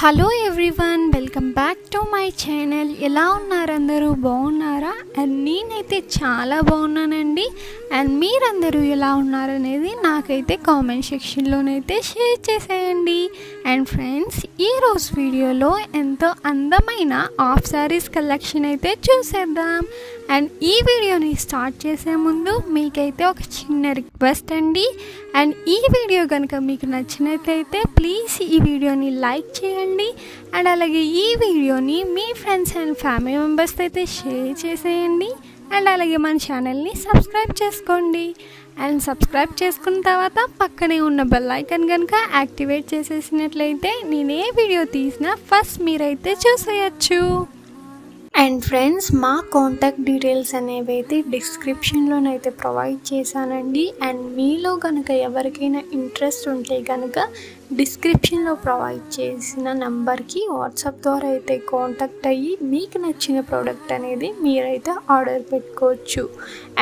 Hello everyone, welcome back to my channel. ఎలా ఉన్నారు అందరూ? బాగున్నారా? అండ్ నేనైతే చాలా బాగున్నానండి. అండ్ మీరందరూ ఎలా ఉన్నారనేది నాకైతే కామెంట్ సెక్షన్లోనైతే షేర్ చేసేయండి. అండ్ ఫ్రెండ్స్, ఈరోజు వీడియోలో ఎంతో అందమైన హాఫ్ శారీస్ కలెక్షన్ అయితే చూసేద్దాం. అండ్ ఈ వీడియోని స్టార్ట్ చేసే ముందు మీకైతే ఒక చిన్న రిక్వెస్ట్ అండి. అండ్ ఈ వీడియో కనుక మీకు నచ్చినట్లయితే ప్లీజ్ ఈ వీడియోని లైక్ చేయండి. అండ్ అలాగే ఈ వీడియోని మీ ఫ్రెండ్స్ అండ్ ఫ్యామిలీ మెంబర్స్తో అయితే షేర్ చేసేయండి. అండ్ అలాగే మన ఛానల్ని సబ్స్క్రైబ్ చేసుకోండి. అండ్ సబ్స్క్రైబ్ చేసుకున్న తర్వాత పక్కనే ఉన్న బెల్ ఐకాన్ కనుక యాక్టివేట్ చేసేసినట్లయితే నేను ఏ వీడియో తీసినా ఫస్ట్ మీరైతే చూసేయచ్చు. అండ్ ఫ్రెండ్స్, మా కాంటాక్ట్ డీటెయిల్స్ అనేవి అయితే డిస్క్రిప్షన్లోనైతే ప్రొవైడ్ చేశానండి. అండ్ మీలో కనుక ఎవరికైనా ఇంట్రెస్ట్ ఉంటే కనుక డిస్క్రిప్షన్లో ప్రొవైడ్ చేసిన నెంబర్కి వాట్సాప్ ద్వారా అయితే కాంటాక్ట్ అయ్యి మీకు నచ్చిన ప్రోడక్ట్ అనేది మీరైతే ఆర్డర్ పెట్టుకోవచ్చు.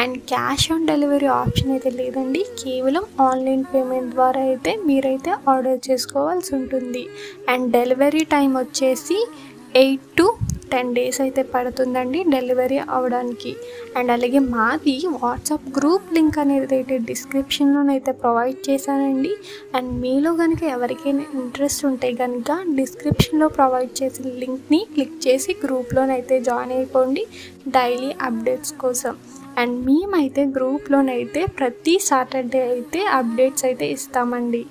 And cash on delivery option అయితే లేదండి, కేవలం ఆన్లైన్ పేమెంట్ ద్వారా అయితే మీరైతే ఆర్డర్ చేసుకోవాల్సి ఉంటుంది. అండ్ డెలివరీ టైం వచ్చేసి 8 to 10 days అయితే పడుతుందండి డెలివరీ అవ్వడానికి. అండ్ అలాగే మాది వాట్సాప్ గ్రూప్ లింక్ అనేది అయితే డిస్క్రిప్షన్లోనైతే ప్రొవైడ్ చేశానండి. అండ్ మీలో కనుక ఎవరికైనా ఇంట్రెస్ట్ ఉంటే కనుక డిస్క్రిప్షన్లో ప్రొవైడ్ చేసిన లింక్ని క్లిక్ చేసి గ్రూప్లోనైతే జాయిన్ అయిపోండి డైలీ అప్డేట్స్ కోసం. అండ్ మేమైతే గ్రూప్లోనైతే ప్రతి సాటర్డే అయితే అప్డేట్స్ అయితే ఇస్తామండి.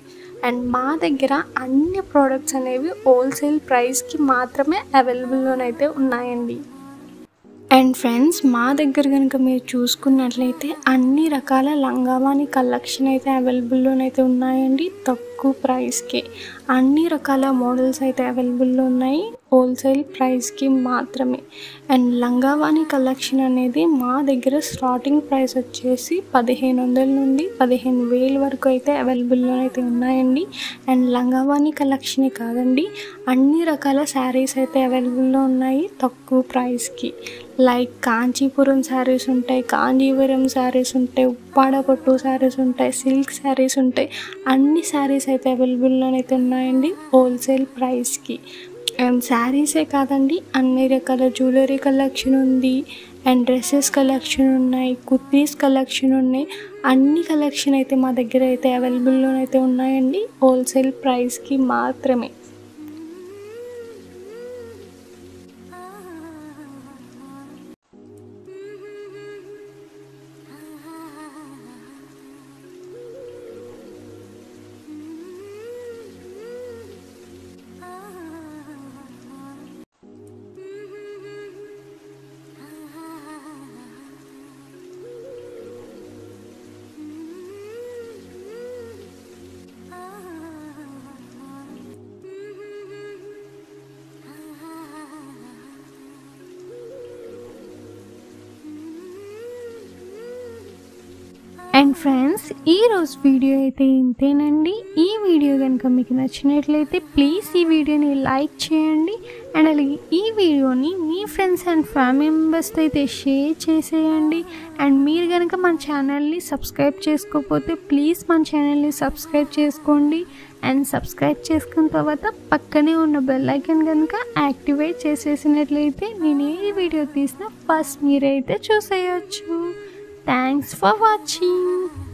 అండ్ మా దగ్గర అన్ని ప్రోడక్ట్స్ అనేవి హోల్సేల్ ప్రైస్కి మాత్రమే అవైలబుల్లోనైతే ఉన్నాయండి. అండ్ ఫ్రెండ్స్, మా దగ్గర కనుక మీరు చూసుకున్నట్లయితే అన్ని రకాల లంగావాణి కలెక్షన్ అయితే అవైలబుల్లోనైతే ఉన్నాయండి. తక్కువ ప్రైస్కి అన్ని రకాల మోడల్స్ అయితే అవైలబుల్లో ఉన్నాయి, హోల్సేల్ ప్రైస్కి మాత్రమే. అండ్ లంగావాణి కలెక్షన్ అనేది మా దగ్గర స్టార్టింగ్ ప్రైస్ వచ్చేసి 1500 నుండి 15,000 వరకు అయితే అవైలబుల్లో అయితే ఉన్నాయండి. అండ్ లంగావాణి కలెక్షనే కాదండి, అన్ని రకాల శారీస్ అయితే అవైలబుల్లో ఉన్నాయి తక్కువ ప్రైస్కి. లైక్ కాంచీపురం శారీస్ ఉంటాయి, కాంజీవరం శారీస్ ఉంటాయి, ఉప్పాడ పట్టు శారీస్ ఉంటాయి, సిల్క్ శారీస్ ఉంటాయి. అన్ని శారీస్ అయితే అవైలబుల్లోనైతే ఉన్నాయండి హోల్సేల్ ప్రైస్కి. అండ్ శారీసే కాదండి, అన్ని రకాల జ్యువెలరీ కలెక్షన్ ఉంది. అండ్ డ్రెస్సెస్ కలెక్షన్ ఉన్నాయి, కుర్తీస్ కలెక్షన్ ఉన్నాయి. అన్ని కలెక్షన్ అయితే మా దగ్గర అయితే అవైలబుల్లోనైతే ఉన్నాయండి హోల్సేల్ ప్రైస్కి మాత్రమే. అండ్ ఫ్రెండ్స్, ఈరోజు వీడియో అయితే ఇంతేనండి. ఈ వీడియో కనుక మీకు నచ్చినట్లయితే ప్లీజ్ ఈ వీడియోని లైక్ చేయండి. అండ్ అలాగే ఈ వీడియోని మీ ఫ్రెండ్స్ అండ్ ఫ్యామిలీ మెంబర్స్తో అయితే షేర్ చేసేయండి. అండ్ మీరు కనుక మన ఛానల్ని సబ్స్క్రైబ్ చేసుకోకపోతే ప్లీజ్ మన ఛానల్ని సబ్స్క్రైబ్ చేసుకోండి. అండ్ సబ్స్క్రైబ్ చేసుకున్న తర్వాత పక్కనే ఉన్న బెల్ ఐకాన్ కనుక యాక్టివేట్ చేసేసినట్లయితే నేను ఏ వీడియో తీసినా ఫస్ట్ మీరైతే చూసేయచ్చు. Thanks for watching.